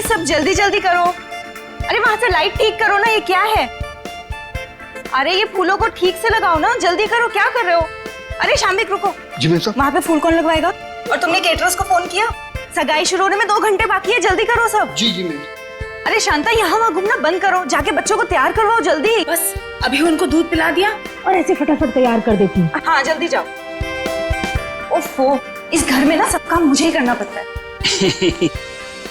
सब जल्दी जल्दी करो। अरे वहां से लाइट ठीक करो ना, ये क्या है? अरे ये फूलों को ठीक से लगाओ ना, जल्दी करो, क्या कर रहे हो? अरे शाम्बिक रुको। जी मैम साहब। वहां पे फूल कौन लगवाएगा? और तुमने केटरर्स को फोन किया? सगाई शुरू होने में 2 घंटे बाकी है, जल्दी करो सब। जी मैम। अरे शांता, यहाँ वहाँ घूमना बंद करो, जाके बच्चों को तैयार करवाओ जल्दी। बस अभी उनको दूध पिला दिया और ऐसे फटाफट तैयार कर देती हूँ। हाँ जल्दी जाओ। ओफो, इस घर में ना सब काम मुझे ही करना पड़ता है।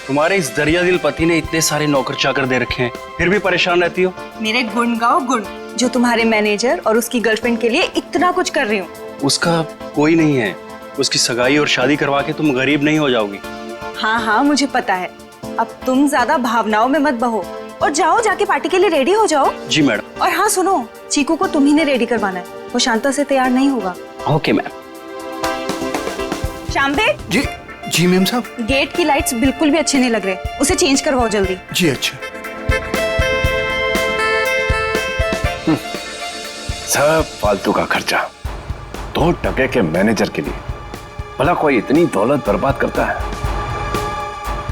तुम्हारे इस दरिया दिल पति ने इतने सारे नौकर चाकर दे रखे हैं, फिर भी परेशान रहती हो। मेरे गुण गाओ गुण, जो तुम्हारे मैनेजर और उसकी गर्लफ्रेंड के लिए इतना कुछ कर रही हूँ। उसका कोई नहीं है, उसकी सगाई और शादी करवा के तुम गरीब नहीं हो जाओगी। हाँ हाँ मुझे पता है। अब तुम ज्यादा भावनाओं में मत बहो और जाओ, जाके पार्टी के लिए रेडी हो जाओ। जी मैडम। और हाँ सुनो, चीकू को तुम्ही ने रेडी करवाना है, वो शांता से तैयार नहीं होगा। Okay ma'am. शाम्बिक। जी जी मैम साहब। गेट की लाइट्स बिल्कुल भी अच्छे नहीं लग रहे, उसे चेंज करवाओ जल्दी। जी अच्छा। सब फालतू का खर्चा, 2 टके के मैनेजर के लिए। भला कोई इतनी दौलत बर्बाद करता है?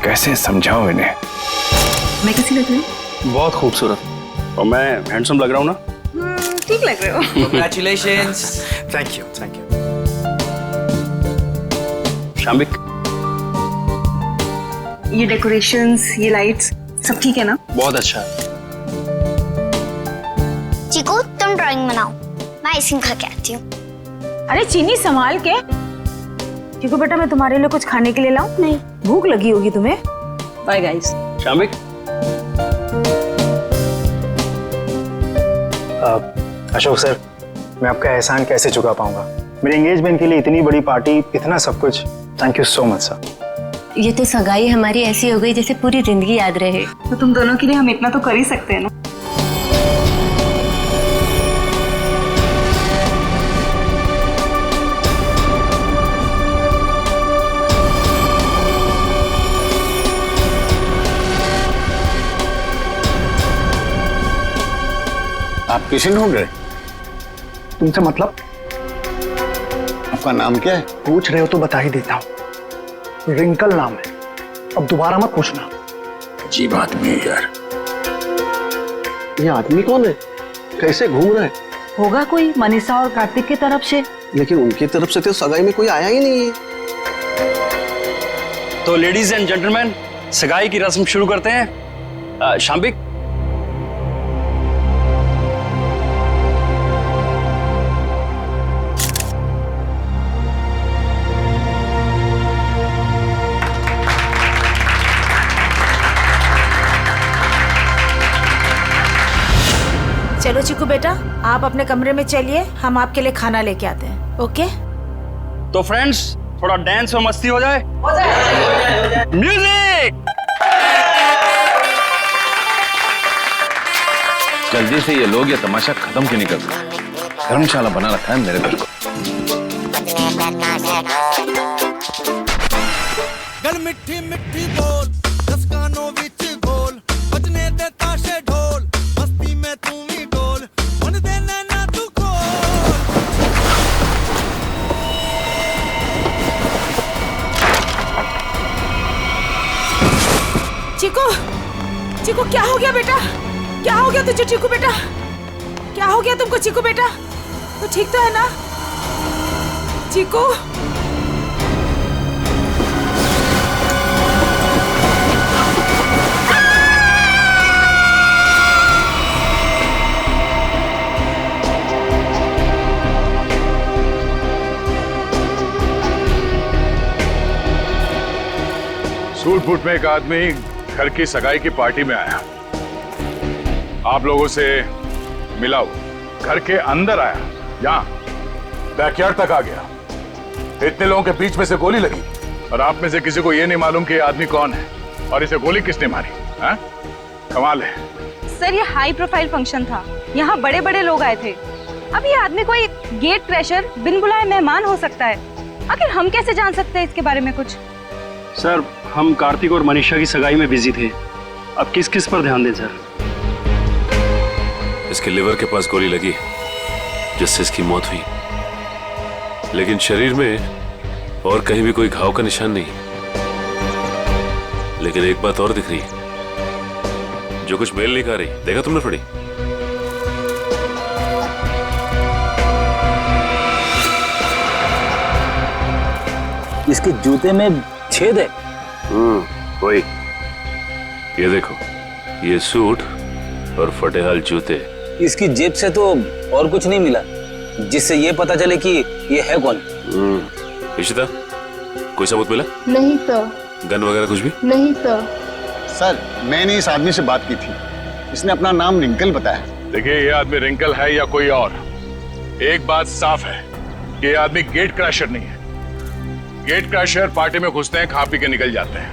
कैसे समझाऊं इन्हें? मैं कैसी लग रही हूँ? बहुत खूबसूरत। और मैं हैंडसम लग रहा हूँ ना? ठीक लग रहे हो। Congratulations. Thank you thank you. Shambik, ये डेकोरेशंस, ये लाइट्स सब ठीक है ना? बहुत अच्छा। चीकू तुम ड्राइंग बनाओ, मैं आइसिंग खा के आती हूँ। अरे चीनी संभाल के। चीकू बेटा, मैं तुम्हारे लिए कुछ खाने के लिए लाऊं? नहीं। भूख लगी होगी तुम्हें। Bye guys. Shambik, Ashok sir, मैं आपका एहसान कैसे चुका पाऊंगा? मेरे एंगेजमेंट के लिए इतनी बड़ी पार्टी, इतना सब कुछ। Thank you so much sir. ये तो सगाई हमारी ऐसी हो गई जैसे पूरी जिंदगी याद रहे। तो तुम दोनों के लिए हम इतना तो कर ही सकते हैं ना। आप किसी ढूंढ रहे? तुमसे मतलब? आपका नाम क्या है? पूछ रहे हो तो बता ही देता हूँ। रिंकल नाम है, अब दोबारा मत पूछना। अजीब आदमी है यार। ये आदमी कौन है? कैसे घूम रहा है? होगा कोई मनीषा और कार्तिक की तरफ से। लेकिन उनकी तरफ से तो सगाई में कोई आया ही नहीं है। तो लेडीज एंड जेंटलमैन, सगाई की रस्म शुरू करते हैं। शाम्बिक, चलो चीकू बेटा, आप अपने कमरे में चलिए, हम आपके लिए खाना लेके आते हैं। ओके? तो फ्रेंड्स, थोड़ा डांस और मस्ती हो जाए। हो जाए। म्यूजिक। जल्दी से ये लोग ये तमाशा खत्म क्यों नहीं करते? धर्मशाला बना रखा है मेरे घर को। गल मिठी मिठी बोल, दस कानों विच गोल, बजने दे ताशे ढोल, मस्ती में तू भी डोल, मन दे नैना तू खोल। चीकू, चीकू क्या हो गया बेटा? क्या हो गया तुझे चीकू बेटा? क्या हो गया तुमको चीकू बेटा? तो ठीक तो है ना चीकू? सूटबूट में एक आदमी घर की सगाई की पार्टी में आया, आप लोगों से मिला, वो घर के अंदर आया, यहाँ बैकयार्ड तक आ गया। इतने लोगों के बीच में से गोली लगी और आप में से किसी को यह नहीं मालूम कि ये आदमी कौन है और इसे गोली किसने मारी। हाँ? कमाल है सर, ये हाई प्रोफाइल फंक्शन था, यहाँ बड़े बड़े लोग आए थे। अब ये आदमी कोई गेट क्रैशर, बिन बुलाए मेहमान हो सकता है। आखिर हम कैसे जान सकते हैं इसके बारे में कुछ? सर, हम कार्तिक और मनीषा की सगाई में बिजी थे, अब किस किस पर ध्यान दें सर? इसके लिवर के पास गोली लगी जिससे इसकी मौत हुई, लेकिन शरीर में और कहीं भी कोई घाव का निशान नहीं। लेकिन एक बात और दिख रही है, जो कुछ मेल नहीं खा रही। देखा तुमने फड़ी? इसके जूते में छेद है। वही। ये देखो, ये सूट और फटेहाल जूते। इसकी जेब से तो और कुछ नहीं मिला जिससे ये पता चले कि ये है कौन। इशिता, कोई सबूत मिला? नहीं सर। गन वगैरह कुछ भी? नहीं सर। सर, मैंने इस आदमी से बात की थी, इसने अपना नाम रिंकल बताया। देखिए, ये आदमी रिंकल है या कोई और, एक बात साफ है कि ये आदमी गेट क्रैशर नहीं है। गेट क्रैशर पार्टी में घुसते हैं, खा पी के निकल जाते हैं,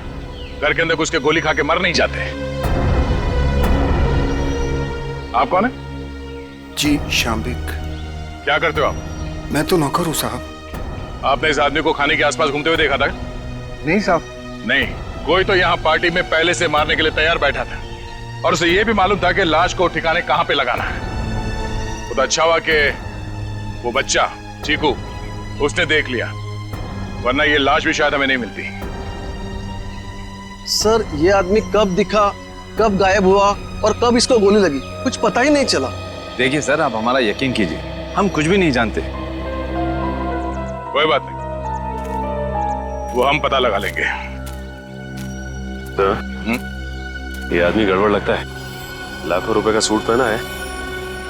घर के अंदर घुस के गोली खा के मर नहीं जाते। आप कौन है? जी, शाम्बिक। क्या करते हो आप? मैं तो नौकर हूँ साहब। आपने इस आदमी को खाने के आसपास घूमते हुए देखा था? नहीं साहब। नहीं, कोई तो यहाँ पार्टी में पहले से मारने के लिए तैयार बैठा था और उसे यह भी मालूम था कि लाश को ठिकाने कहां पे लगाना है। तो अच्छा हुआ कि वो बच्चा चीकू उसने देख लिया, वरना ये लाश भी शायद हमें नहीं मिलती। सर, ये आदमी कब दिखा, कब गायब हुआ और कब इसको गोली लगी, कुछ पता ही नहीं चला। देखिए सर, आप हमारा यकीन कीजिए, हम कुछ भी नहीं जानते। कोई बात नहीं, वो हम पता लगा लेंगे। तो, ये आदमी गड़बड़ लगता है। लाखों रुपए का सूट पहना है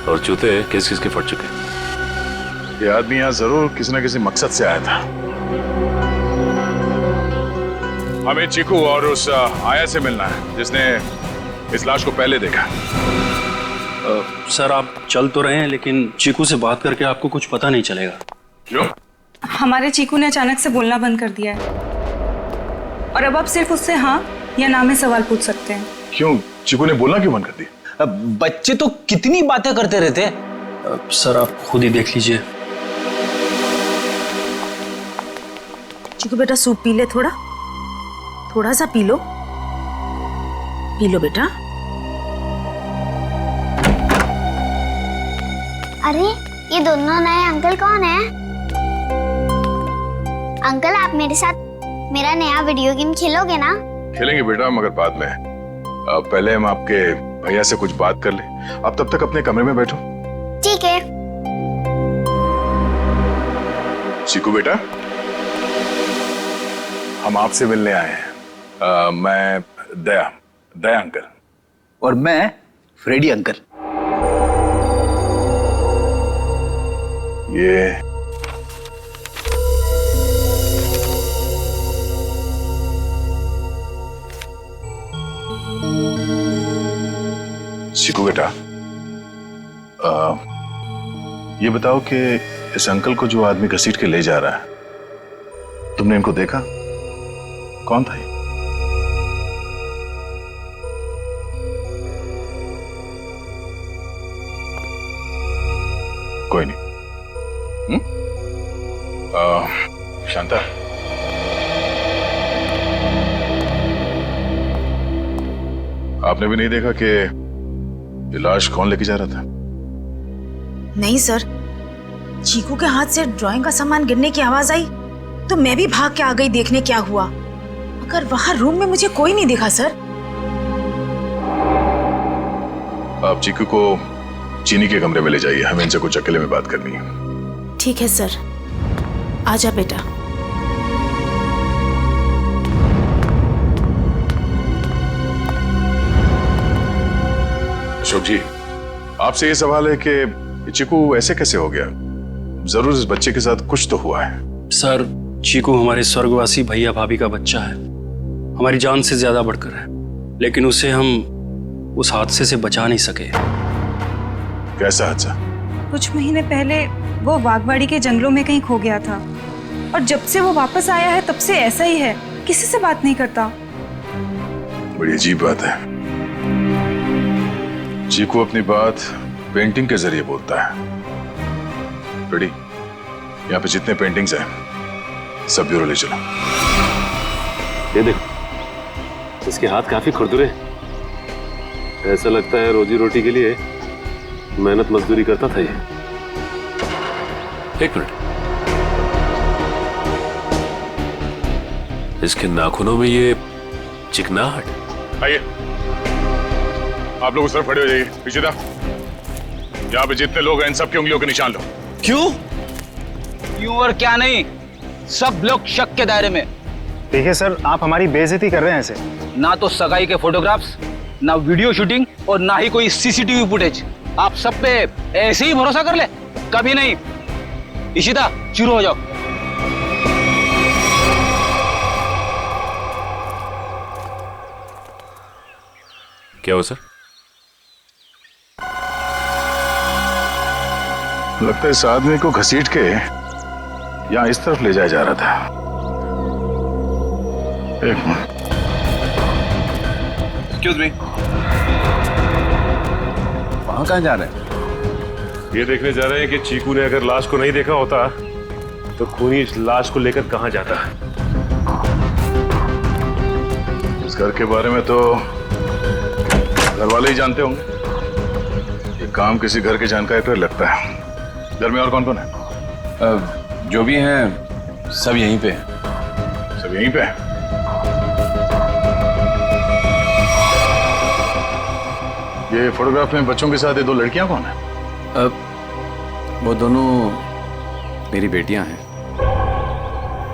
और जूते किस किस के फट चुके। ये आदमी यहाँ जरूर किसी न किसी मकसद से आया था। हमें चीकू और उस आया से मिलना है जिसने इस लाश को पहले देखा। सर, आप चल तो रहे हैं, लेकिन चीकू से बात करके आपको कुछ पता नहीं चलेगा। क्यों? हमारे चीकू ने अचानक से बोलना बंद कर दिया है और अब आप सिर्फ उससे हाँ या ना में सवाल पूछ सकते हैं। क्यों? चीकू ने बोलना क्यों बंद कर दिया? बच्चे तो कितनी बातें करते रहते हैं। सर, आप खुद ही देख लीजिए। चिकू बेटा, सूप पी ले, थोड़ा सा पी लो बेटा। अरे, ये दोनों नए अंकल कौन है? अंकल, आप मेरे साथ मेरा नया वीडियो गेम खेलोगे ना? खेलेंगे बेटा, मगर बाद में। पहले हम आपके भैया से कुछ बात कर ले। आप तब तक अपने कमरे में बैठो। ठीक है। चीकू बेटा, हम आपसे मिलने आए हैं। मैं दया अंकल। और मैं फ्रेडी अंकल। ये चीकू बेटा, ये बताओ कि इस अंकल को जो आदमी घसीट के ले जा रहा है, तुमने इनको देखा? कौन था ये? कोई नहीं। शांता, आपने भी नहीं देखा कि ये लाश कौन लेके जा रहा था? नहीं सर, चीकू के हाथ से ड्राइंग का सामान गिरने की आवाज आई तो मैं भी भाग के आ गई देखने क्या हुआ, मगर वहां रूम में मुझे कोई नहीं दिखा सर। आप चीकू को चीनी के कमरे में ले जाइए, हमें इनसे कुछ अकेले में बात करनी है। ठीक है सर, आजा बेटा। अशोक जी, आपसे ये सवाल है कि चीकू ऐसे कैसे हो गया? जरूर इस बच्चे के साथ कुछ तो हुआ है। सर, चीकू हमारे स्वर्गवासी भैया भाभी का बच्चा है, हमारी जान से ज्यादा बढ़कर है, लेकिन उसे हम उस हादसे से बचा नहीं सके। कैसा हादसा? कुछ महीने पहले वो वागवाड़ी के जंगलों में कहीं खो गया था और जब से वो वापस आया है तब से ऐसा ही है, किसी से बात नहीं करता। बड़ी अजीब बात है। चीकू अपनी बात पेंटिंग के जरिए बोलता है। बेटी, यहाँ पे जितने पेंटिंग्स हैं सब ब्यूरो ले चलो। ये देखो, इसके हाथ काफी खुरदुरे, ऐसा लगता है रोजी रोटी के लिए मेहनत मजदूरी करता था ये। एक मिनट, इसके नाखूनों में ये चिकनाहट। आइए, आप लोग उस तरफ खड़े हो जाइए। पीछे था, यहाँ पे जितने लोग हैं इन सबकी उंगलियों के निशान लो। क्यों? क्यों और क्या नहीं, सब लोग शक के दायरे में। देखिए सर, आप हमारी बेइज्जती कर रहे हैं ऐसे। ना तो सगाई के फोटोग्राफ्स, ना वीडियो शूटिंग और ना ही कोई सीसीटीवी फुटेज। आप सब पे ऐसे ही भरोसा कर ले? कभी नहीं। इशिता, शुरू हो जाओ। क्या हो सर? लगता है इस आदमी को घसीट के यहाँ इस तरफ ले जाया जा रहा था। एक मिनट। एक्सक्यूज मी, वहां कहाँ जा रहे हैं? ये देखने जा रहे हैं कि चीकू ने अगर लाश को नहीं देखा होता तो खूनी इस लाश को लेकर कहां जाता है। इस घर के बारे में तो घर वाले ही जानते होंगे। ये काम किसी घर के जानकारी पर लगता है। घर में और कौन कौन है? जो भी हैं सब यहीं पे हैं। सब यहीं पे हैं? ये फोटोग्राफ में बच्चों के साथ ये दो लड़कियां कौन है? वो दोनों मेरी बेटियां हैं।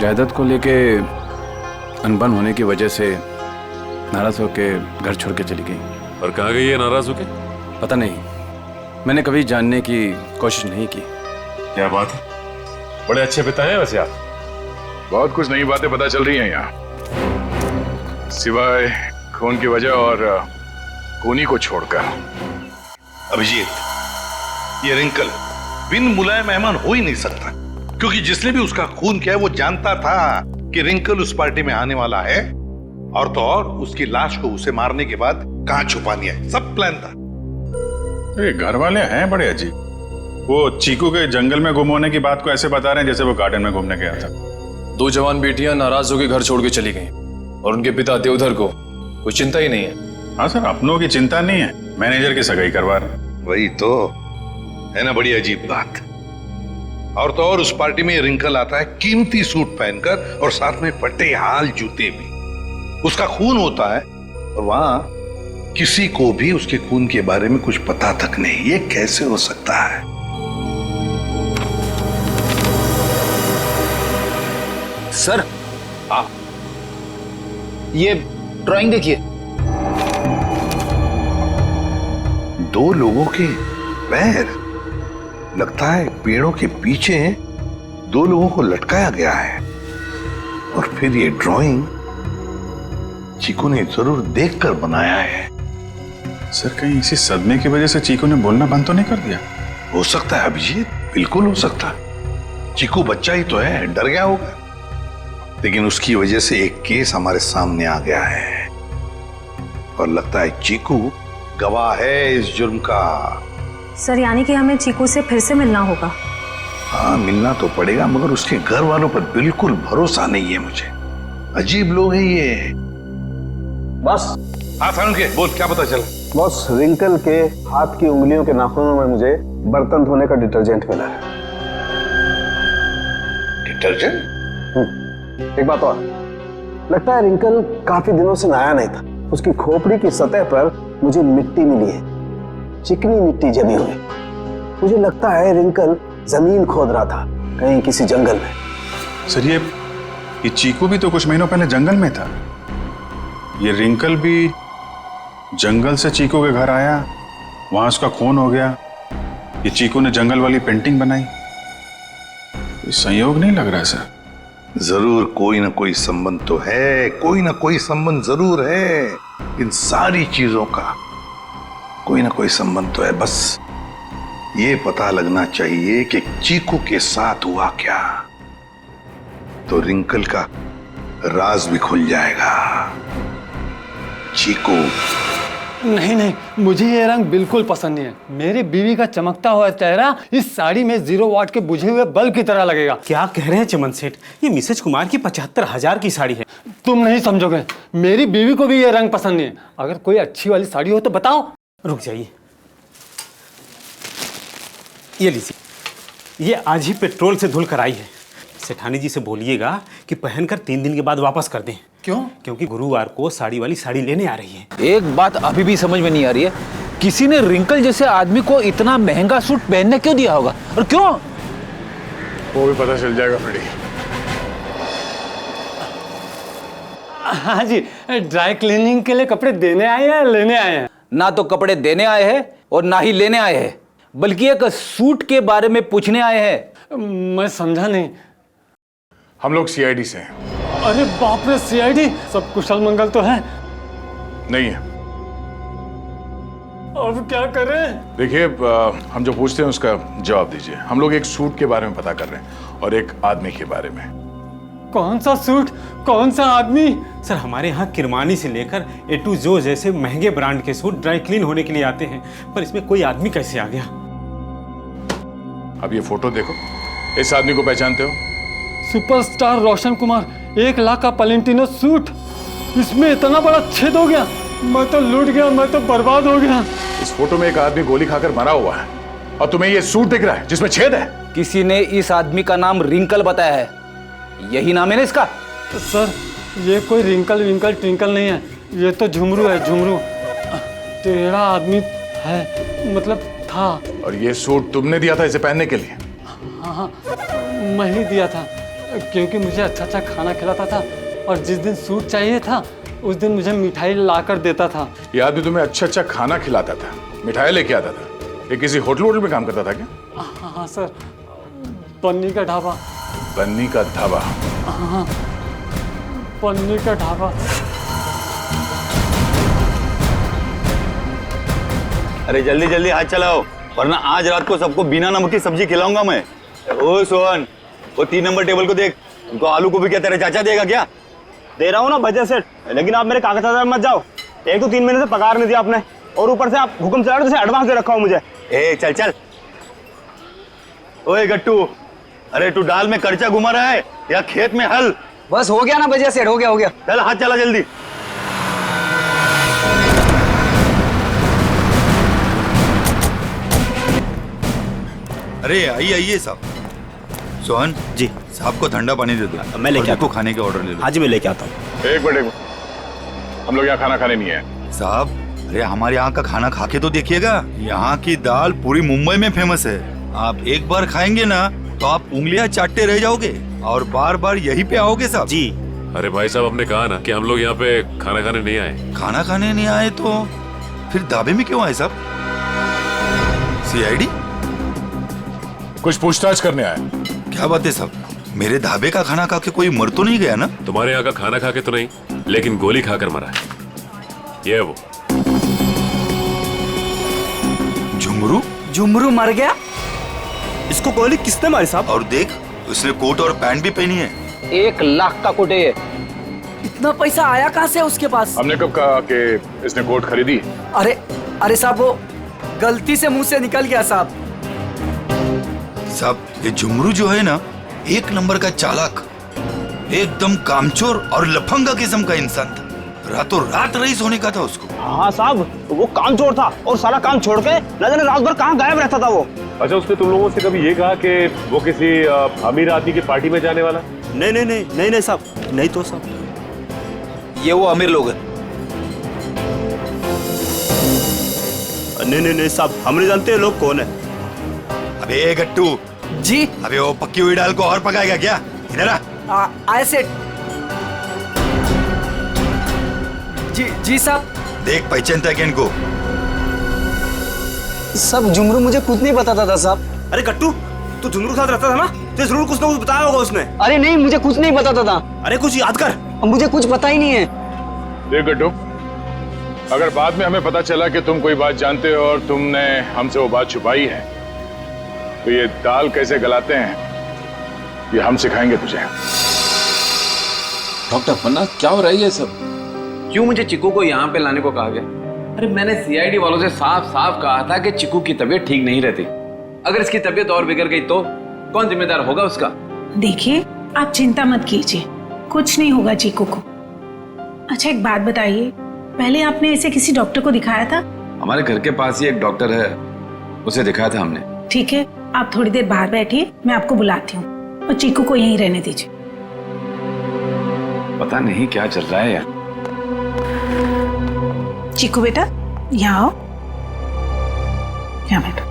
जायदाद को लेके अनबन होने की वजह से नाराज होके घर छोड़ के चली गई। और कहाँ गई है नाराज होके? पता नहीं, मैंने कभी जानने की कोशिश नहीं की। क्या बात है, बड़े अच्छे पिता हैं वैसे आप। बहुत कुछ नई बातें पता चल रही हैं यहाँ, सिवाय खून की वजह और खूनी को छोड़कर। अभिजीत, ये रिंकल बिन बुलाए मेहमान हो ही नहीं सकता, क्योंकि जिसने भी उसका खून किया वो जानता था कि रिंकल उस पार्टी में आने वाला है, और तो और उसकी लाश को उसे मारने के बाद कहां छुपानी है, सब प्लान था। ये घर वाले हैं बड़े अजीब। वो चीकू के जंगल में गुम होने की बात को ऐसे बता रहे हैं जैसे वो गार्डन में घूमने गया था। दो जवान बेटियां नाराज होकर घर छोड़ के चली गईं और उनके पिता देवधर को कोई चिंता ही नहीं है। हाँ सर, अपनों की चिंता नहीं है, मैनेजर की सगाई करवा रहे। वही तो है ना, बड़ी अजीब बात। और तो और उस पार्टी में रिंकल आता है कीमती सूट पहनकर और साथ में फटे हाल जूते भी। उसका खून होता है और वहां किसी को भी उसके खून के बारे में कुछ पता तक नहीं। ये कैसे हो सकता है? सर, ये ड्राइंग देखिए। दो लोगों के पैर, लगता है पेड़ों के पीछे दो लोगों को लटकाया गया है। और फिर ये ड्राइंग चीकू ने जरूर देखकर बनाया है। सर, कहीं इसी सदमे की वजह से चीकू ने बोलना बंद तो नहीं कर दिया? हो सकता है अभिजीत, बिल्कुल हो सकता है। चीकू बच्चा ही तो है, डर गया होगा। लेकिन उसकी वजह से एक केस हमारे सामने आ गया है और लगता है चीकू गवाह है इस जुर्म का। सर, यानी कि हमें चीकू से फिर से मिलना होगा? हाँ, मिलना तो पड़ेगा, मगर उसके घर वालों पर बिल्कुल भरोसा नहीं है मुझे। अजीब लोग हैं ये। बस। हाँ सारुण के, बोल, क्या पता चला? बॉस, रिंकल के हाथ की उंगलियों के नाखूनों में मुझे बर्तन धोने का डिटर्जेंट मिला है। डिटर्जेंट? एक बात और, लगता है रिंकल काफी दिनों से नहाया नहीं था। उसकी खोपड़ी की सतह पर मुझे मिट्टी मिली है, चिकनी मिट्टी जमी हुई। मुझे लगता है रिंकल जमीन खोद रहा था कहीं किसी जंगल में। सर, ये चीकू भी तो कुछ महीनों पहले जंगल में था। ये रिंकल भी जंगल से चीकू के घर आया, वहां उसका खून हो गया। ये चीकू ने जंगल वाली पेंटिंग बनाई। कोई संयोग नहीं लग रहा है सर। जरूर कोई ना कोई संबंध तो है, कोई ना कोई संबंध जरूर है। इन सारी चीजों का कोई ना कोई संबंध तो है। बस ये पता लगना चाहिए कि चीकू के साथ हुआ क्या, तो रिंकल का राज भी खुल जाएगा। चीकू, नहीं नहीं, मुझे ये रंग बिल्कुल पसंद नहीं है। मेरी बीवी का चमकता हुआ चेहरा इस साड़ी में 0 वाट के बुझे हुए बल्ब की तरह लगेगा। क्या कह रहे हैं चमन सेठ, ये मिसेज कुमार की 75,000 की साड़ी है। तुम नहीं समझोगे, मेरी बीवी को भी ये रंग पसंद नहीं है। अगर कोई अच्छी वाली साड़ी हो तो बताओ। रुक जाइए, ये लीजिए, ये आज ही पेट्रोल से धुल कर आई है। सेठानी जी से बोलिएगा कि पहनकर 3 दिन के बाद वापस कर दें। क्यों? क्योंकि गुरुवार को साड़ी वाली साड़ी लेने आ रही है। एक बात अभी भी समझ में नहीं आ रही है, किसी ने रिंकल जैसे आदमी को इतना महंगा सूट पहनने क्यों दिया होगा और क्यों? वो भी पता चल जाएगा फ्रेडी। हाँ जी, ड्राई क्लीनिंग के लिए कपड़े देने आए हैं लेने आए हैं? ना तो कपड़े देने आए हैं और ना ही लेने आए हैं, बल्कि एक सूट के बारे में पूछने आए हैं। मैं समझा नहीं। हम लोग सीआईडी से हैं। अरे बाप रे, सीआईडी? सब कुशल मंगल तो है? नहीं है। अब क्या करें? देखिए, हम जो पूछते हैं उसका जवाब दीजिए। हम लोग एक सूट के बारे में पता कर रहे हैं और एक आदमी के बारे में। कौन सा सूट, कौन सा आदमी? सर, हमारे यहाँ किरमानी से लेकर ए टू जो जैसे महंगे ब्रांड के सूट ड्राई क्लीन होने के लिए आते हैं, पर इसमें कोई आदमी कैसे आ गया? अब ये फोटो देखो, इस आदमी को पहचानते हो? सुपरस्टार रोशन कुमार, 1 लाख का पलेंटिनो सूट, इसमें इतना बड़ा छेद हो गया। मैं तो लूट गया, मैं तो बर्बाद हो गया। इस फोटो में एक आदमी गोली खाकर मरा हुआ है और तुम्हें ये सूट दिख रहा है जिसमें छेद है। किसी ने इस आदमी का नाम रिंकल बताया है, यही नाम है ना इसका? सर, ये कोई रिंकल विंकल ट्विंकल नहीं है, ये तो झुमरू है, झुमरू। टेढ़ा आदमी है, मतलब था। और ये सूट तुमने दिया था इसे पहनने के लिए? हाँ, मैं ही दिया था, क्योंकि मुझे अच्छा अच्छा खाना खिलाता था और जिस दिन सूट चाहिए था उस दिन मुझे मिठाई ला कर देता था। ये आदमी तुम्हें अच्छा अच्छा खाना खिलाता था, मिठाई लेके आता था। ये किसी होटल में काम करता था क्या? हाँ सर, पन्नी का ढाबा। बन्नी का ढाबा? हाँ, पन्नी का ढाबा। अरे जल्दी जल्दी हाथ चलाओ, वरना आज रात को सबको बिना नमक की सब्जी खिलाऊंगा मैं। ओ सोहन, वो 3 नंबर टेबल को देख, उनको आलू गोभी क्या तेरे चाचा देगा क्या? दे रहा हूँ ना बजट सेट, लेकिन आप मेरे कागजात मत जाओ। एक तो 3 महीने से पगार नहीं दिया आपने, और ऊपर से आप हुक्म चला रहे हो, एडवांस दे रखा हूँ मुझे। ए चल चल। ओए गट्टू, अरे तू डाल में कर्चा घुमा रहा है या खेत में हल? बस हो गया ना बजट सेट, हो गया। चल हाथ चला जल्दी। अरे आइए आइए साहब। सोहन जी, साहब को ठंडा पानी दे दो। मैं लेके आता हूं। खाने के ऑर्डर ले लो। हाँ जी, मैं लेके आता हूँ। एक मिनट, हम लोग यहाँ खाना खाने नहीं आए साहब। अरे हमारे यहाँ का खाना खा के तो देखिएगा, यहाँ की दाल पूरी मुंबई में फेमस है। आप एक बार खाएंगे ना तो आप उंगलियां चाटते रह जाओगे और बार बार यहीं पे आओगे साहब जी। अरे भाई साहब, हमने कहा ना कि हम लोग यहाँ पे खाना खाने नहीं आए। खाना खाने नहीं आए तो फिर ढाबे में क्यों आए साहब? सीआईडी? कुछ पूछताछ करने आए। क्या बात है साहब, मेरे ढाबे का खाना खा के कोई मर तो नहीं गया ना? तुम्हारे यहाँ का खाना खा के तो नहीं, लेकिन गोली खाकर मरा है। ये वो झुमरू? झुमरू मर गया? इसको गोली किसने मारी साहब? और देख, उसने कोट और पैंट भी पहनी है। 1 लाख का कोट है ये। इतना पैसा आया कहाँ से उसके पास? हमने कब कहा कि इसने कोट खरीदी? अरे साहब, वो गलती से मुंह से निकल गया साहब। साहब, ये झुमरू जो है ना, 1 नंबर का चालाक, एकदम कामचोर और लफंगा किस्म का इंसान था। रातों रात रईस होने का था उसको। हाँ साहब, वो कामचोर था और सारा काम छोड़ के न जाने रात भर कहाँ गायब रहता था वो। अच्छा, उसने तुम लोगों से कभी ये कहा कि वो किसी अमीर आदमी की पार्टी में जाने वाला? नहीं साहब, नहीं तो साहब, ये वो अमीर लोग हैं। नहीं साहब, हम नहीं जानते लोग कौन है। अबे गट्टू जी। अबे वो पक्की हुई दाल को और पकाएगा क्या? इधर आ। आए सेठ जी साहब। देख, पहचानता है क्या इनको? सब झुमरू मुझे कुछ नहीं बताता था साहब। अरे गट्टू, तू झुमरू के साथ रहता था ना, तो जरूर कुछ ना कुछ बताया होगा उसने। अरे नहीं, मुझे कुछ नहीं बताता था। अरे कुछ याद कर, मुझे कुछ पता ही नहीं है। देख गट्टू, अगर बाद में हमें पता चला कि तुम कोई बात जानते हो और तुमने हमसे वो बात छुपाई है, तो ये दाल कैसे गलाते हैं ये हम सिखाएंगे तुझे। डॉक्टर पन्ना, क्या हो रहा है ये सब? क्यों मुझे चिकू को यहाँ पे लाने को कहा गया? अरे मैंने सीआईडी वालों से साफ साफ कहा था कि चिकू की तबीयत ठीक नहीं रहती। अगर इसकी तबीयत और बिगड़ गई तो कौन जिम्मेदार होगा उसका? देखिए, आप चिंता मत कीजिए, कुछ नहीं होगा चीकू को। अच्छा, एक बात बताइए, पहले आपने इसे किसी डॉक्टर को दिखाया था? हमारे घर के पास ही एक डॉक्टर है, उसे दिखाया था हमने। ठीक है, आप थोड़ी देर बाहर बैठिए, मैं आपको बुलाती हूँ, और चीकू को यहीं रहने दीजिए। पता नहीं क्या चल रहा है यार। चीकू बेटा, यहाँ आओ। यहाँ बैठो।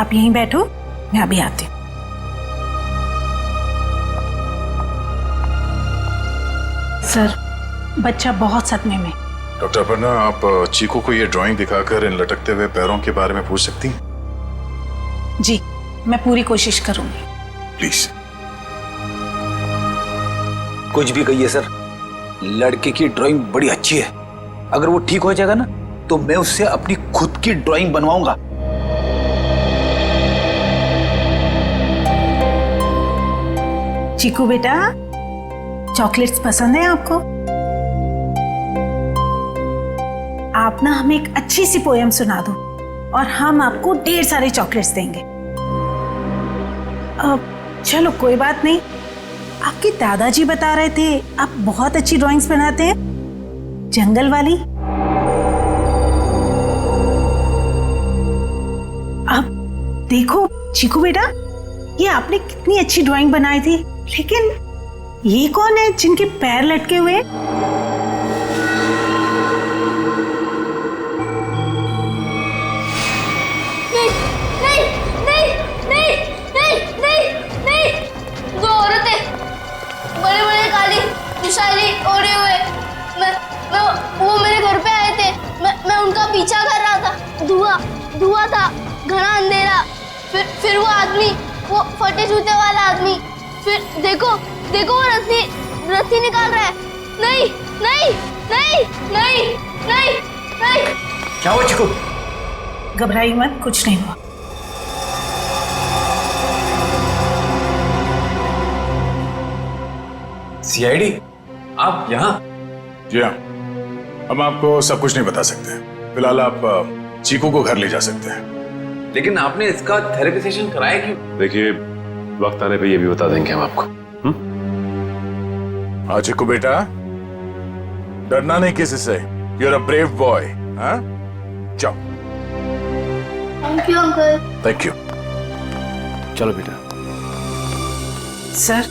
आप यहीं बैठो, मैं अभी आती हूँ। सर, बच्चा बहुत सदमे में। डॉक्टर अपर्णा, आप चीकू को ये ड्राइंग दिखाकर इन लटकते हुए पैरों के बारे में पूछ सकती हैं? जी, मैं पूरी कोशिश करूंगी। प्लीज। कुछ भी कहिए सर, लड़के की ड्राइंग बड़ी अच्छी है। अगर वो ठीक हो जाएगा ना, तो मैं उससे अपनी खुद की ड्राइंग बनवाऊंगा। चीकू बेटा, चॉकलेट्स पसंद है आपको? आप ना हमें एक अच्छी सी पोएम सुना दो और हम आपको ढेर सारे चॉकलेट्स देंगे। चलो कोई बात नहीं, आपके दादाजी बता रहे थे आप बहुत अच्छी ड्राइंग्स बनाते हैं, जंगल वाली। अब देखो चीकू बेटा, ये आपने कितनी अच्छी ड्राइंग बनाई थी, लेकिन ये कौन है जिनके पैर लटके हुए? ओढ़े हुए वो मेरे घर पे आए थे। मैं उनका पीछा कर रहा था। धुआं था, घना अंधेरा। फिर वो आदमी, वो फटे जूते वाला आदमी, फिर देखो वो रस्सी निकाल रहा है। नहीं नहीं नहीं नहीं नहीं नहीं। क्या हुआ चिकू? घबराइए मत, कुछ नहीं हुआ। सीआईडी, आप यहाँ? जी हाँ, हम आपको सब कुछ नहीं बता सकते। फिलहाल आप चीकू को घर ले जा सकते हैं। लेकिन आपने इसका थेरेपी सेशन कराया क्यों? देखिए, वक्त आने पे ये भी बता देंगे हम आपको। हाँ चिकू बेटा, डरना नहीं किसी से। You are a brave boy. हाँ, जाओ। Thank you uncle. Thank you. चलो बेटा। सर,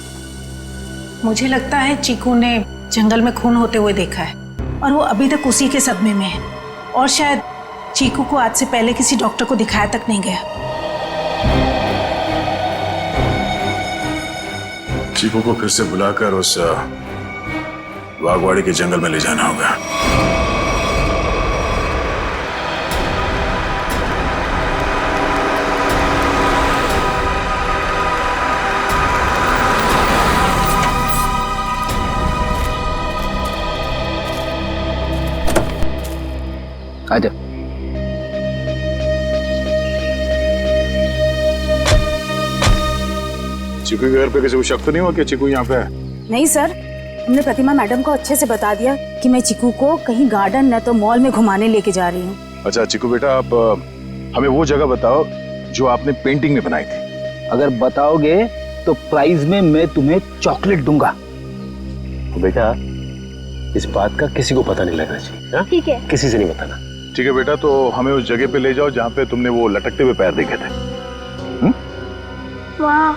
मुझे लगता है चीकू ने जंगल में खून होते हुए देखा है और वो अभी तक उसी के सदमे में है, और शायद चीकू को आज से पहले किसी डॉक्टर को दिखाया तक नहीं गया। चीकू को फिर से बुलाकर उस बागवाड़ी के जंगल में ले जाना होगा। आजा। चीकू के घर पे किसी को शक तो नहीं हुआ कि चीकू यहाँ पे है? नहीं सर, हमने प्रतिमा मैडम को अच्छे से बता दिया कि मैं चीकू को कहीं गार्डन न तो मॉल में घुमाने लेके जा रही हूँ। अच्छा चिकू बेटा, आप हमें वो जगह बताओ जो आपने पेंटिंग में बनाई थी। अगर बताओगे तो प्राइज में मैं तुम्हें चॉकलेट दूंगा। तो बेटा, इस बात का किसी को पता नहीं लगना चाहिए। ठीक है, किसी से नहीं बताना। ठीक है बेटा, तो हमें उस जगह पे ले जाओ जहाँ पे तुमने वो लटकते हुए पैर देखे थे। वाह,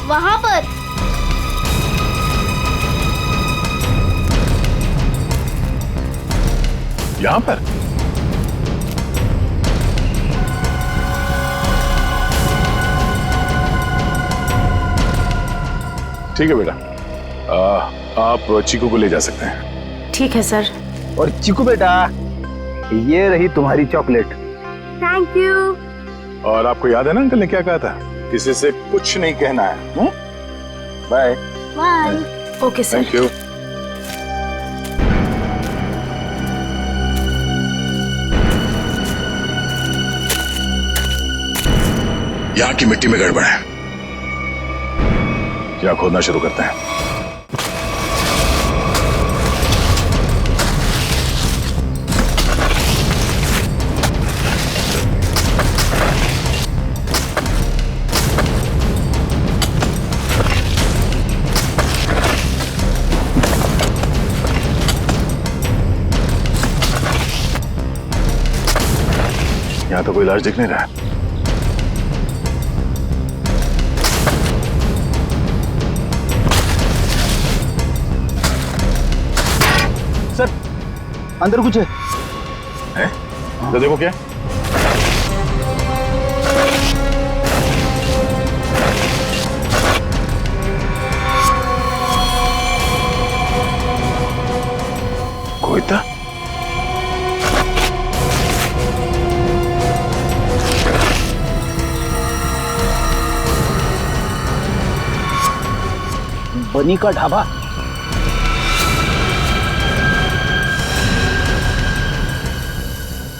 वहां पर यहाँ पर? ठीक है बेटा, आप चीकू को ले जा सकते हैं। ठीक है सर। और चीकू बेटा, ये रही तुम्हारी चॉकलेट। Thank you. और आपको याद है ना अंकल ने क्या कहा था? किसी से कुछ नहीं कहना है। Bye. Bye. Okay sir. Thank you. यहाँ की मिट्टी में गड़बड़ है, यहाँ खोदना शुरू करते हैं। तो कोई लाश दिख नहीं रहा है। सर अंदर कुछ है? तो देखो क्या। कोई था? बनी का ढाबा।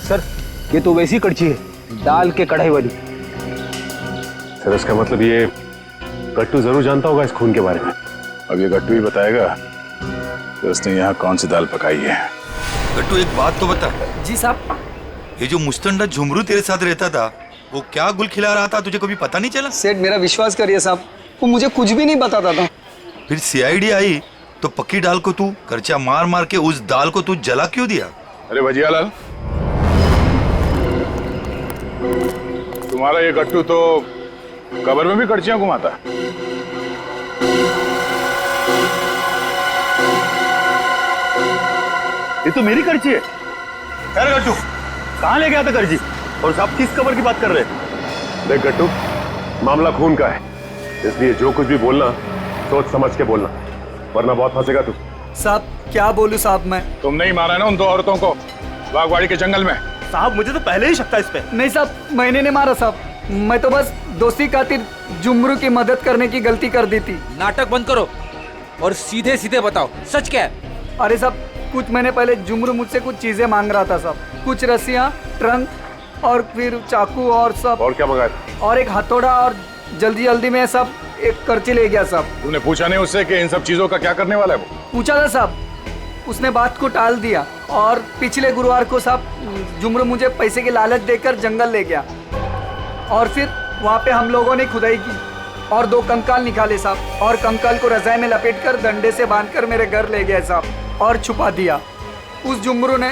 सर ये तो वैसी कड़छी है, दाल के कढ़ाई वाली। सर इसका मतलब ये गट्टू जरूर जानता होगा इस खून के बारे में। अब ये गट्टू ही बताएगा कि उसने यहाँ कौन सी दाल पकाई है। गट्टू एक बात तो बता। जी साहब। ये जो मुस्तंडा झुमरू तेरे साथ रहता था, वो क्या गुल खिला रहा था, तुझे कभी पता नहीं चला? सेठ मेरा विश्वास करिए साहब, वो मुझे कुछ भी नहीं बताता था। फिर सीआईडी आई तो पक्की दाल को तू करचा मार मार के उस दाल को तू जला क्यों दिया? अरे भजियालाल, तुम्हारा ये गट्टू तो कब्र में भी कड़छियां घुमाता है। ये तो मेरी कड़छी है। खैर गट्टू, कहाँ ले गया था कड़छी? और साहब किस कब्र की बात कर रहे हैं? देख गट्टू, मामला खून का है, इसलिए जो कुछ भी बोलना सोच समझ के बोलना, वरना बहुत फंसेगा तू। साहब क्या बोलूं साहब मैं? तुमने ही मारा ना उन दो औरतों को बागवाड़ी के जंगल में। साहब मुझे तो पहले ही शक था इस पे। नहीं साहब, मैंने नहीं मारा साहब, मैं तो बस दोस्ती खातिर जुमरू की मदद करने की गलती कर दी थी। नाटक बंद करो और सीधे सीधे बताओ सच क्या है? अरे साहब कुछ महीने पहले जुमरू मुझसे कुछ चीजें मांग रहा था साहब, कुछ रस्सियाँ, ट्रंक और फिर चाकू और सब। और क्या मंगाया था? और एक हथौड़ा, और जल्दी जल्दी में सब एक करची ले गया साहब। तूने पूछा नहीं उससे कि इन सब चीजों का क्या करने वाला है वो? पूछा था साहब, उसने बात को टाल दिया। और पिछले गुरुवार को साहब जुमरू मुझे पैसे की लालच देकर जंगल ले गया, और फिर वहाँ पे हम लोगों ने खुदाई की और 2 कंकाल निकाले साहब, और कंकाल को रजाई में लपेटकर डंडे से बांधकर मेरे घर ले गया साहब और छुपा दिया। उस जुमरू ने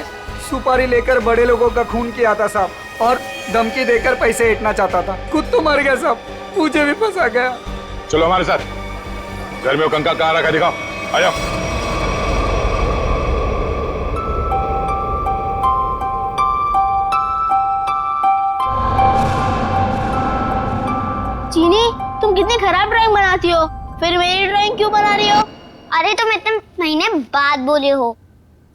सुपारी लेकर बड़े लोगों का खून किया था साहब, और धमकी देकर पैसे ऐंठना चाहता था। खुद तो मर गया साहब, मुझे भी फंसा गया। चलो हमारे साथ, घर में वो कंकाल कहाँ रखा दिखाओ, आ जाओ। चीनी, तुम कितनी खराब ड्राइंग बनाती हो, फिर मेरी ड्राइंग क्यों बना रही हो? अरे तुम इतने महीने बाद बोले हो,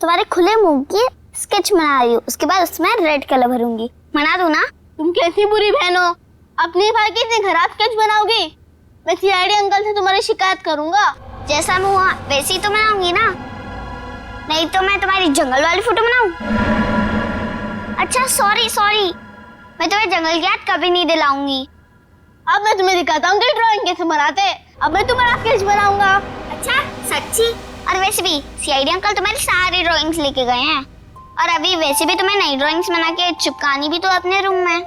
तुम्हारे खुले मुंह की स्केच बना रही हूँ, उसके बाद उसमें रेड कलर भरूंगी। बना दूं ना? तुम कैसी बुरी बहन हो, अपनी भाई की इतनी खराब स्केच बनाओगी? मैं सीआईडी अंकल से तुम्हारी शिकायत करूंगा। जैसा मुंह हुआ वैसी तो बनाऊंगी ना, नहीं तो मैं तुम्हारी जंगल वाली फोटो बनाऊं? अच्छा सॉरी, मैं तुम्हें जंगल की याद कभी नहीं दिलाऊंगी। अब मैं तुम्हें दिखाता हूँ कि ड्राइंग कैसे बनाते हैं। अब मैं तुम्हारा स्केच बनाऊंगा। अच्छा सच्ची? और वैसे भी सीआईडी अंकल तुम्हारी सारी ड्राइंग्स लेके गए हैं, और अभी वैसे भी तुम्हें नई ड्राइंग्स बना के चिपकानी भी तो अपने रूम में।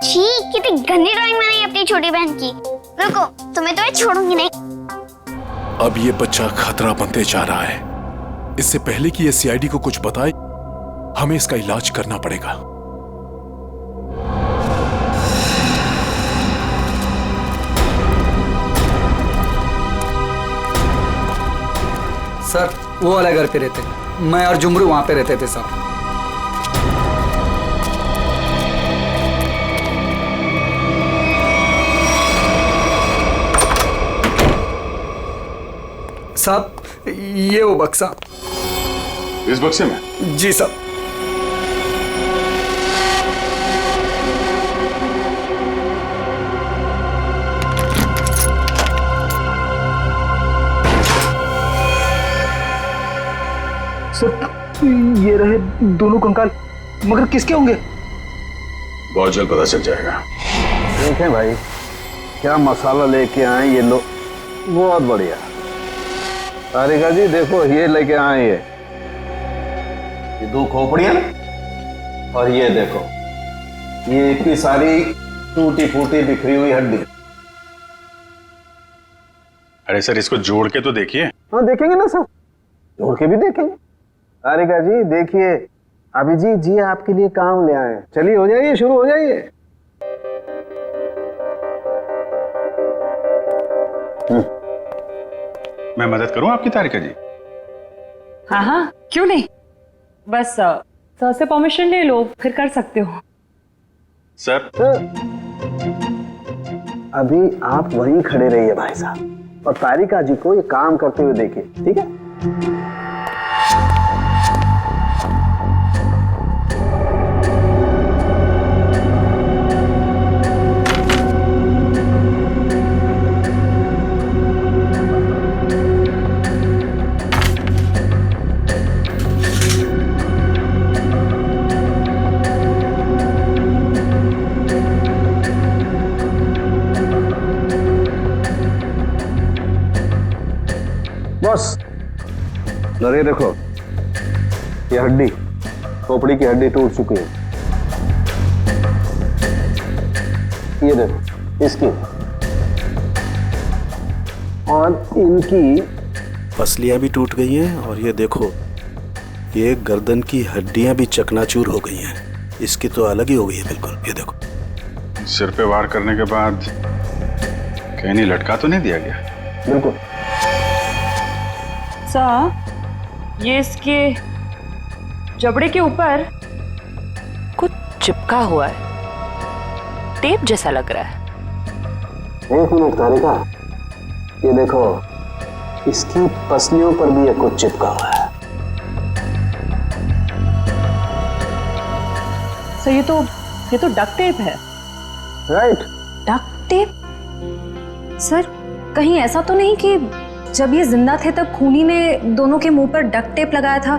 छी, कितनी गंदी ड्राइंग बनाई अपनी छोटी बहन की। रुको, तुम्हें तो मैं छोड़ूंगी नहीं। अब ये बच्चा खतरा बनते जा रहा है। इससे पहले कि ये सीआईडी को कुछ बताए, हमें इसका इलाज करना पड़ेगा। सर वो वाला घर पे रहते, मैं और जुमरू वहां पे रहते थे साहब। साहब ये वो बक्सा। इस बक्से में? जी साहब। सर ये रहे दोनों कंकाल, मगर किसके होंगे? बहुत जल्द पता चल जाएगा। देखें भाई, क्या मसाला लेके आए ये लोग, बहुत बढ़िया। तारिका जी देखो, ये लेके आए ये 2 खोपड़ियां, और ये देखो ये इतनी सारी टूटी फूटी बिखरी हुई हड्डी। अरे सर इसको जोड़ के तो देखिए। हाँ देखेंगे ना सर, जोड़ के भी देखेंगे। तारिका जी देखिए, अभिजीत जी आपके लिए काम ले आए। चलिए हो जाइए, शुरू हो जाइए। मैं मदद करूं आपकी तारिका जी? हाँ हाँ, क्यों नहीं, बस सर से परमिशन ले लो, फिर कर सकते हो। सर अभी आप वहीं खड़े रहिए भाई साहब, और तारिका जी को ये काम करते हुए देखिए, ठीक है? बस ये देखो, ये हड्डी, खोपड़ी की हड्डी टूट चुकी है। ये देखो इसकी, और इनकी पसलियां भी टूट गई हैं, और ये देखो ये गर्दन की हड्डियां भी चकनाचूर हो गई हैं। इसकी तो अलग ही हो गई है बिल्कुल। ये देखो, सिर पे वार करने के बाद कहीं नहीं लटका तो नहीं दिया गया? बिल्कुल। सर, ये इसके जबड़े के ऊपर कुछ चिपका हुआ है, टेप जैसा लग रहा है। एक मिनट तारिका, ये देखो इसकी पसलियों पर भी ये कुछ चिपका हुआ है। सर ये तो डक्ट टेप है। राइट। Duct tape? सर कहीं ऐसा तो नहीं कि जब ये जिंदा थे तब खूनी ने दोनों के मुंह पर डक्ट टेप लगाया था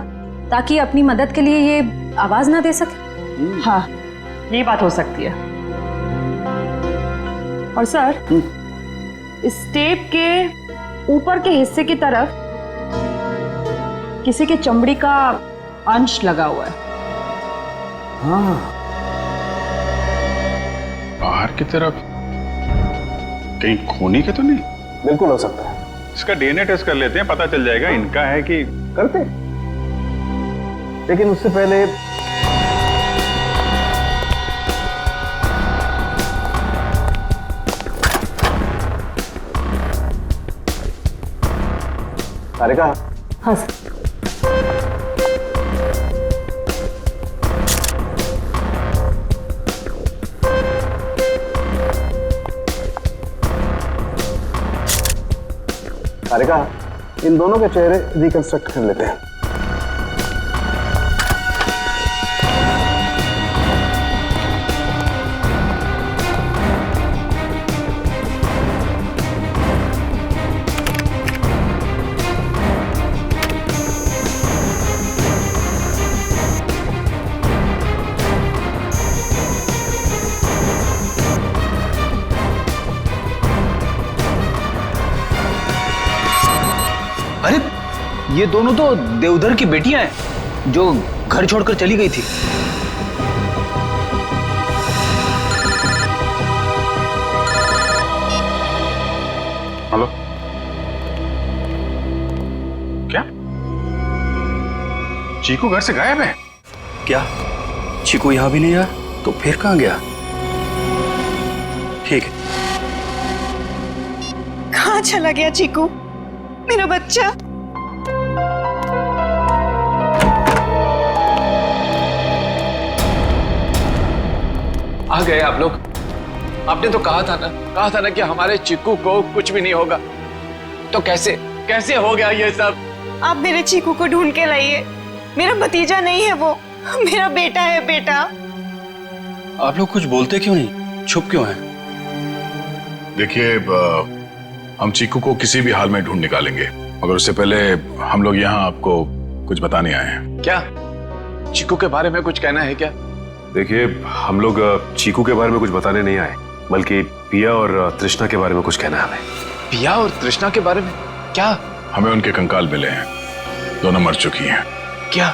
ताकि अपनी मदद के लिए ये आवाज ना दे सके? हाँ, ये बात हो सकती है। और सर, इस टेप के ऊपर के हिस्से की तरफ किसी के चमड़ी का अंश लगा हुआ है। हाँ, बाहर की तरफ कहीं खूनी के तो नहीं? बिल्कुल हो सकता है। इसका डीएनए टेस्ट कर लेते हैं, पता चल जाएगा इनका है कि। करते, लेकिन उससे पहले तारिका। हाँ सर। तारिका, इन दोनों के चेहरे रिकंस्ट्रक्ट कर लेते हैं। अरे ये दोनों तो देवधर की बेटियां हैं जो घर छोड़कर चली गई थी। हेलो, क्या चीकू घर से गायब है? क्या चीकू यहाँ भी नहीं आया? तो फिर कहाँ गया? ठीक है। कहाँ चला गया चीकू, मेरा बच्चा? आ गए आप लोग। आपने तो कहा था ना कि हमारे चिक्कू को कुछ भी नहीं होगा। तो कैसे हो गया ये सब? आप मेरे चीकू को ढूंढ के लाइए। मेरा भतीजा नहीं है वो, मेरा बेटा है। बेटा, आप लोग कुछ बोलते क्यों नहीं, चुप क्यों हैं? देखिए, हम चीकू को किसी भी हाल में ढूंढ निकालेंगे, मगर उससे पहले हम लोग यहाँ आपको कुछ बताने आए हैं। क्या चिक्कू के बारे में कुछ कहना है क्या? देखिए, हम लोग चीकू के बारे में कुछ बताने नहीं आए, बल्कि पिया और तृष्णा के बारे में कुछ कहना है हमें। पिया और तृष्णा के बारे में क्या? हमें उनके कंकाल मिले हैं, दोनों मर चुकी हैं। क्या?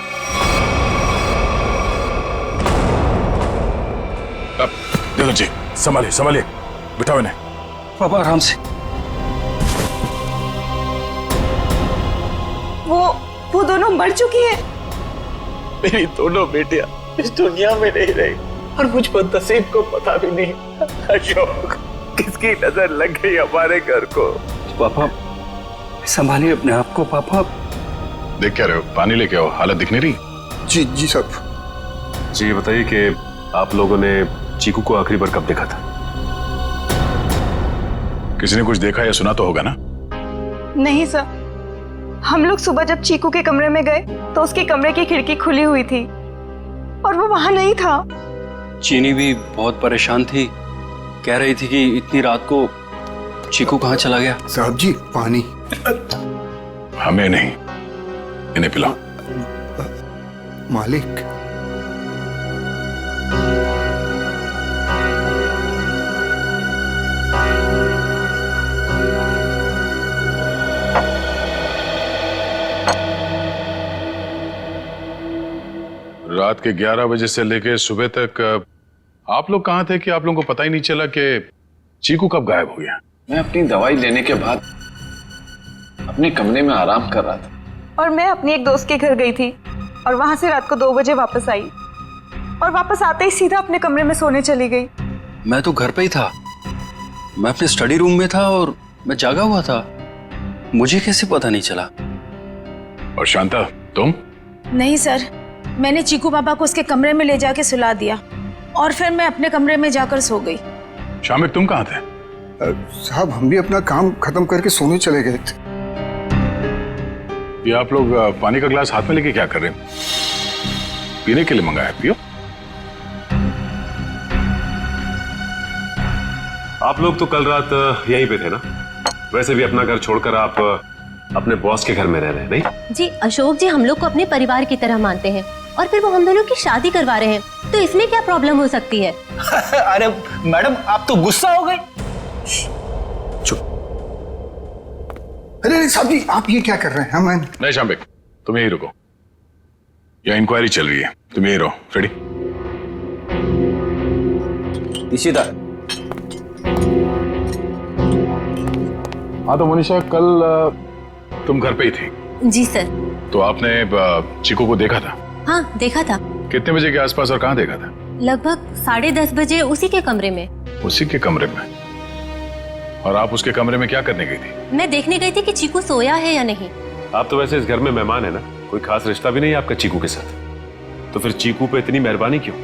अब देखो जी, संभालिए, बिठाओ इन्हें। पापा आराम से। वो दोनों मर चुकी है। मेरी दोनों बेटियां इस दुनिया में नहीं रही और मुझ पर नसीब को पता भी नहीं। अशोक, किसकी नजर लग गई हमारे घर को? पापा संभालिए अपने आप को। पापा देख क्या रहे हो? पानी लेके आओ, हालत दिख नहीं रही। जी जी साहब। जी ये बताइए कि आप लोगों ने चीकू को आखिरी बार कब देखा था? किसी ने कुछ देखा या सुना तो होगा ना? नहीं सर, हम लोग सुबह जब चीकू के कमरे में गए तो उसके कमरे की खिड़की खुली हुई थी और वो वहां नहीं था। चीनी भी बहुत परेशान थी, कह रही थी कि इतनी रात को चीकू कहाँ चला गया। साहब जी पानी। हमें नहीं, इन्हें पिलाओ। मालिक रात के 11 बजे से लेके सुबह तक आप लोग कहाँ थे कि आप लोगों को पता ही नहीं चला कि चीकू कब गायब हो गया? मैं अपनी दवाई लेने के बाद अपने कमरे में आराम कर रहा था और मैं अपनी एक दोस्त के घर गई थी और वहां से रात को 2 बजे वापस आई और वापस आते ही सीधा अपने कमरे में सोने चली गई। मैं तो घर पे ही था, मैं अपने स्टडी रूम में था और मैं जागा हुआ था, मुझे कैसे पता नहीं चला? और शांता तुम? नहीं सर, मैंने चीकू पापा को उसके कमरे में ले जाके सुला दिया और फिर मैं अपने कमरे में जाकर सो गई। शामिक तुम कहाँ थे? साहब हम भी अपना काम खत्म करके सोने चले गए थे। ये आप लोग पानी का गिलास हाथ में लेके क्या कर रहे हैं? पीने के लिए मंगाया, पियो। आप लोग तो कल रात यहीं पे थे ना? वैसे भी अपना घर छोड़कर आप अपने बॉस के घर में रह रहे हैं, नहीं? जी अशोक जी हम लोग को अपने परिवार की तरह मानते हैं और फिर वो हम दोनों की शादी करवा रहे हैं, तो इसमें क्या प्रॉब्लम हो सकती है? अरे मैडम आप तो गुस्सा हो गए। अरे साहब जी आप ये क्या कर रहे हैं? नहीं शामिक तुम यहीं रुको, यहाँ इंक्वायरी चल रही है, तुम यहीं रहो। फ्रेडी। इशिता। हाँ तो मनीषा कल तुम घर पे ही थी? जी सर। तो आपने चीकू को देखा था? हाँ देखा था। कितने बजे के आसपास और कहाँ देखा था? लगभग 10:30 बजे उसी के कमरे में। उसी के कमरे में? और आप उसके कमरे में क्या करने गई थी? मैं देखने गई थी कि चीकू सोया है या नहीं। आप तो वैसे इस घर में मेहमान है ना, कोई खास रिश्ता भी नहीं है आपका चीकू के साथ, तो फिर चीकू पे इतनी मेहरबानी क्यों?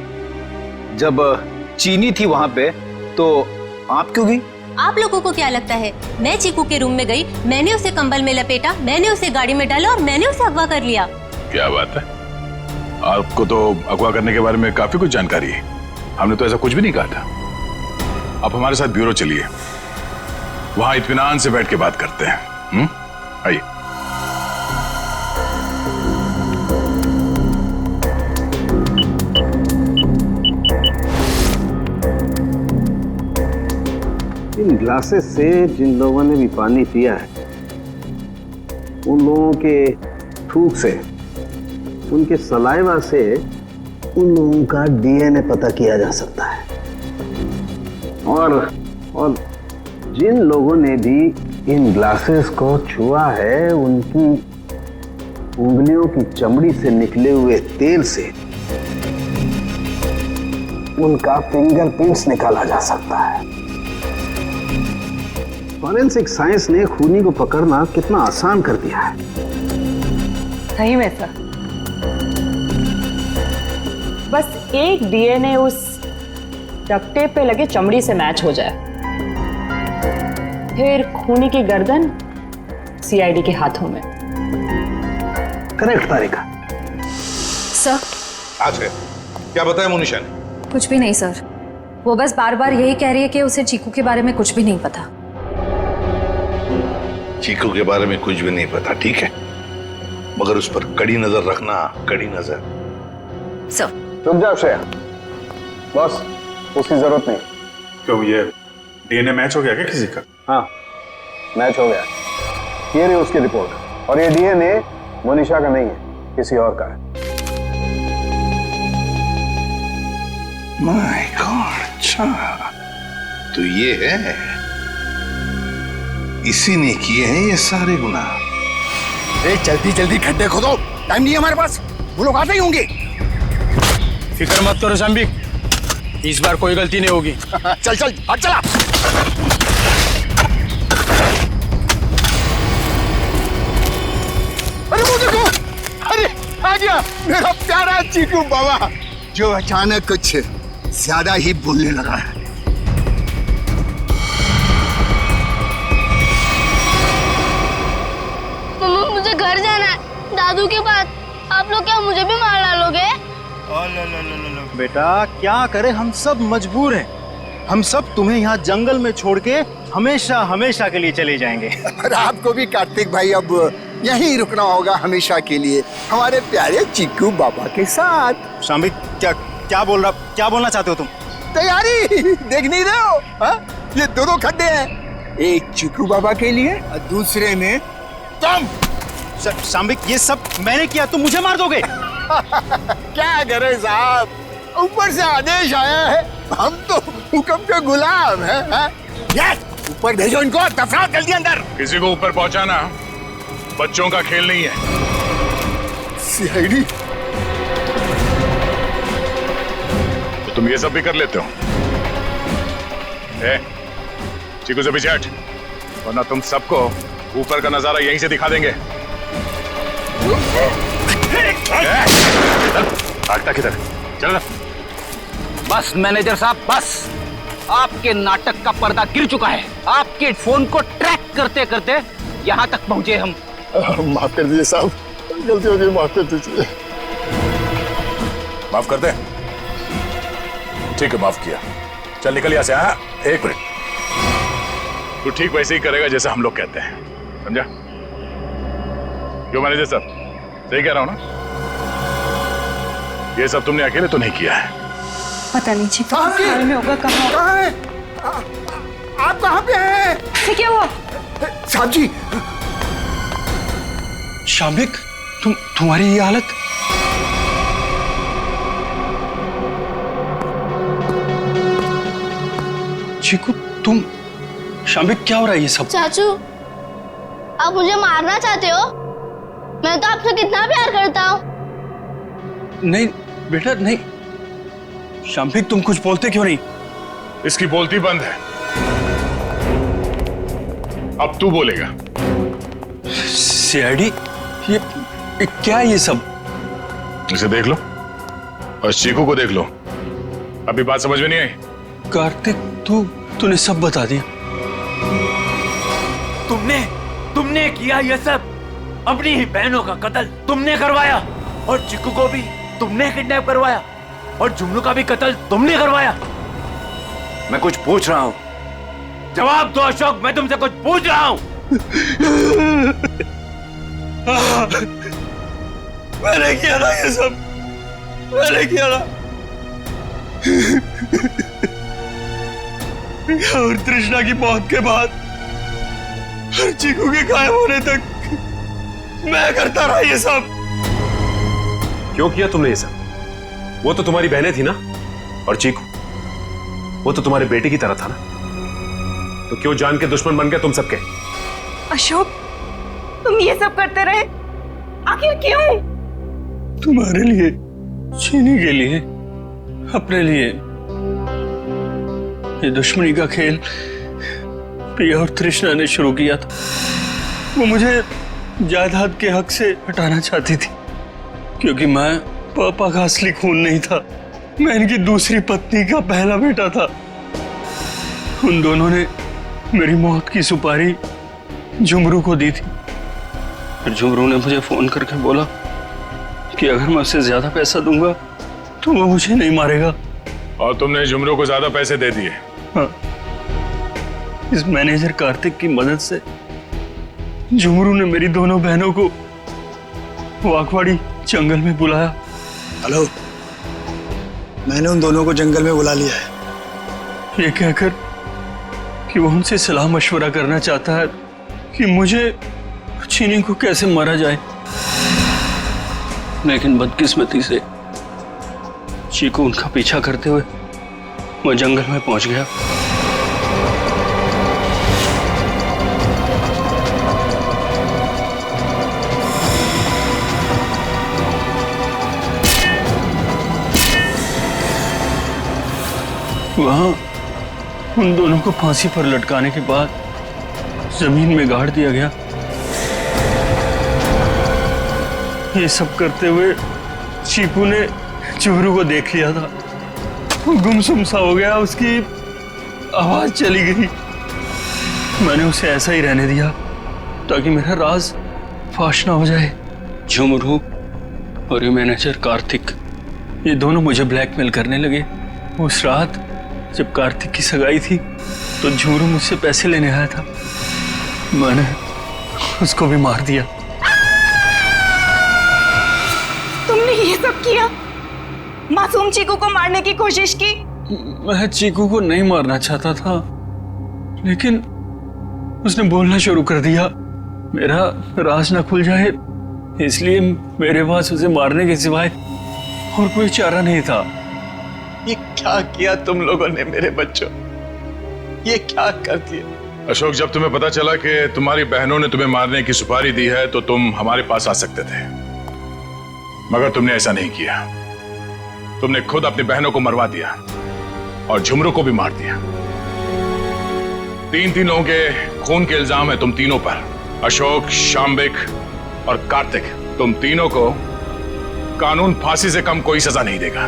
जब चीनी थी वहां पे तो आप क्यों गई? आप लोगों को क्या लगता है मैं चीकू के रूम में गई, मैंने उसे कंबल में लपेटा, मैंने उसे गाड़ी में डाला और मैंने उसे अगवा कर लिया? क्या बात है, आपको तो अगवा करने के बारे में काफी कुछ जानकारी है। हमने तो ऐसा कुछ भी नहीं कहा था। आप हमारे साथ ब्यूरो चलिए, वहां इत्मीनान से बैठ के बात करते हैं। आइए। इन ग्लासेस से जिन लोगों ने भी पानी पिया है उन लोगों के थूक से, उनके सलाइवा से उन लोगों का डीएनए पता किया जा सकता है। और जिन लोगों ने भी इन ग्लासेस को छुआ है उनकी उंगलियों की चमड़ी से निकले हुए तेल से उनका फिंगरप्रिंट्स निकाला जा सकता है। फॉरेंसिक साइंस ने खूनी को पकड़ना कितना आसान कर दिया है। सही में सर, बस एक डीएनए उस डक्ट टेप पे लगे चमड़ी से मैच हो जाए, फिर खूनी की गर्दन सीआईडी के हाथों में। करेक्ट तारिका। सर। आज है क्या बताया मोनिशा ने? कुछ भी नहीं सर, वो बस बार बार यही कह रही है कि उसे चीकू के बारे में कुछ भी नहीं पता। चीकू के बारे में कुछ भी नहीं पता, ठीक है, मगर उस पर कड़ी नजर रखना, कड़ी नजर। सर रुक जाओ श्रेया, बॉस उसकी जरूरत नहीं। क्यों, ये डीएनए मैच हो गया क्या किसी का? हाँ मैच हो गया, ये रही उसकी रिपोर्ट। और ये डीएनए मोनिशा का नहीं है, किसी और का है। माय गॉड, अच्छा तो ये है, इसी ने किए हैं ये सारे गुनाह। जल्दी जल्दी खड्डे खोदो, टाइम नहीं है हमारे पास, वो लोग आते ही होंगे। फिक्र मत करो शाम्बिक, इस बार कोई गलती नहीं होगी। चल चल हट चला। अरे वो देखो, अरे आ गया मेरा प्यारा चीकू बाबा, जो अचानक कुछ ज्यादा ही बोलने लगा है। मम्मा मुझे घर जाना है, दादू के पास। आप लोग क्या मुझे भी मार डालोगे? बेटा क्या करे, हम सब मजबूर हैं। हम सब तुम्हें यहाँ जंगल में छोड़ के हमेशा हमेशा के लिए चले जाएंगे। और आपको भी कार्तिक भाई अब यहीं रुकना होगा हमेशा के लिए, हमारे प्यारे चिक्कू बाबा के साथ। शाम्बिक क्या बोलना चाहते हो तुम? तैयारी देख नहीं रहे हो? हा? ये दो खड्डे हैं, एक चिक्कू बाबा के लिए और दूसरे में तुम। शाम्बिक ये सब मैंने किया, तुम मुझे मार दोगे? क्या करे साहब, ऊपर से आदेश आया है, हम तो हुक्म के गुलाम हैं। ऊपर भेजो इनको, दफनाओ जल्दी अंदर। किसी को ऊपर पहुंचाना बच्चों का खेल नहीं है। सीआईडी तो तुम ये सब भी कर लेते हो? चीकू से पीछे हट, वरना तुम सबको ऊपर का नजारा यहीं से दिखा देंगे। भागता किधर? चल। बस मैनेजर साहब, बस आपके नाटक का पर्दा गिर चुका है। आपके फोन को ट्रैक करते करते यहाँ तक पहुंचे हम। माफ कर दीजिए साहब, गलती हो गई, माफ कर दीजिए। माफ कर दे? ठीक है, माफ किया। चल निकल यहाँ से। हाँ, एक मिनट। तू ठीक वैसे ही करेगा जैसे हम लोग कहते हैं, समझा? क्यों मैनेजर साहब, सही कह रहा हूं ना? ये सब तुमने अकेले तो नहीं किया है। पता नहीं चिक्कू घर में होगा। कहाँ है? आप कहाँ पे हैं? क्या हुआ? साहब जी। शाम्बिक, तुम्हारी ये हालत? चीकू तुम, शाम्बिक क्या हो रहा है ये सब? चाचू, आप मुझे मारना चाहते हो? मैं तो आपसे कितना प्यार करता हूँ। नहीं बेटा नहीं। शाम्बिक तुम कुछ बोलते क्यों नहीं? इसकी बोलती बंद है, अब तू बोलेगा। सीआईडी, ये क्या है ये सब? इसे देख लो और चीकू को देख लो। अभी बात समझ में नहीं आई? कार्तिक तूने सब बता दिया। तुमने किया ये सब, अपनी ही बहनों का कत्ल तुमने करवाया, और चिक्कू को भी तुमने किडनैप करवाया, और जुमनू का भी कत्ल तुमने करवाया। मैं कुछ पूछ रहा हूं, जवाब दो अशोक, मैं तुमसे कुछ पूछ रहा हूं। मैंने किया ना ये सब, मैंने किया ना। और तृष्णा की मौत के बाद और चीकू के गायब होने तक मैं करता रहा ये सब। क्यों किया तुमने ये सब? वो तो तुम्हारी बहनें थी ना, और चीकू वो तो तुम्हारे बेटे की तरह था ना, तो क्यों जान के दुश्मन बन गए तुम सबके? अशोक, तुम ये सब करते रहे, आखिर क्यों? तुम्हारे लिए, चीनी के लिए, अपने लिए। ये दुश्मनी का खेल प्रिया और तृष्णा ने शुरू किया था। वो मुझे जायदाद के हक से हटाना चाहती थी, क्योंकि मैं पापा का असली खून नहीं था, मैं इनकी दूसरी पत्नी का पहला बेटा था। उन दोनों ने मेरी मौत की सुपारी झुमरू को दी थी। फिर झुमरू ने मुझे फोन करके बोला कि अगर मैं उसे ज्यादा पैसा दूंगा तो वो मुझे नहीं मारेगा। और तुमने झुमरू को ज्यादा पैसे दे दिए? हाँ, इस मैनेजर कार्तिक की मदद से झुमरू ने मेरी दोनों बहनों को वाकवाड़ी जंगल में बुलाया। हेलो, मैंने उन दोनों को जंगल में बुला लिया है। ये कहकर कि वो उनसे सलाह मशवरा करना चाहता है कि मुझे चीनी को कैसे मारा जाए। लेकिन बदकिस्मती से चीकू उनका पीछा करते हुए वो जंगल में पहुंच गया। वहां उन दोनों को फांसी पर लटकाने के बाद जमीन में गाड़ दिया गया। ये सब करते हुए चीकू ने जुमरू को देख लिया था। वो गुमसुम सा हो गया, उसकी आवाज चली गई। मैंने उसे ऐसा ही रहने दिया ताकि मेरा राज फाश ना हो जाए। झुमरू और ये मैनेजर कार्तिक, ये दोनों मुझे ब्लैकमेल करने लगे। उस रात जब कार्तिक की सगाई थी तो झुमरू मुझसे पैसे लेने आया था। मैंने उसको भी मार दिया। तुमने ये सब किया? मासूम चीकू को मारने की कोशिश की? मैं चीकू को नहीं मारना चाहता था, लेकिन उसने बोलना शुरू कर दिया। मेरा राज ना खुल जाए इसलिए मेरे पास उसे मारने के सिवाय और कोई चारा नहीं था। ये क्या किया तुम लोगों ने मेरे बच्चों? ये क्या कर दिया? अशोक, जब तुम्हें पता चला कि तुम्हारी बहनों ने तुम्हें मारने की सुपारी दी है तो तुम हमारे पास आ सकते थे, मगर तुमने ऐसा नहीं किया। तुमने खुद अपनी बहनों को मरवा दिया और झुमरू को भी मार दिया। तीन लोगों के खून के इल्जाम है तुम तीनों पर। अशोक, शाम्बिक और कार्तिक, तुम तीनों को कानून फांसी से कम कोई सजा नहीं देगा।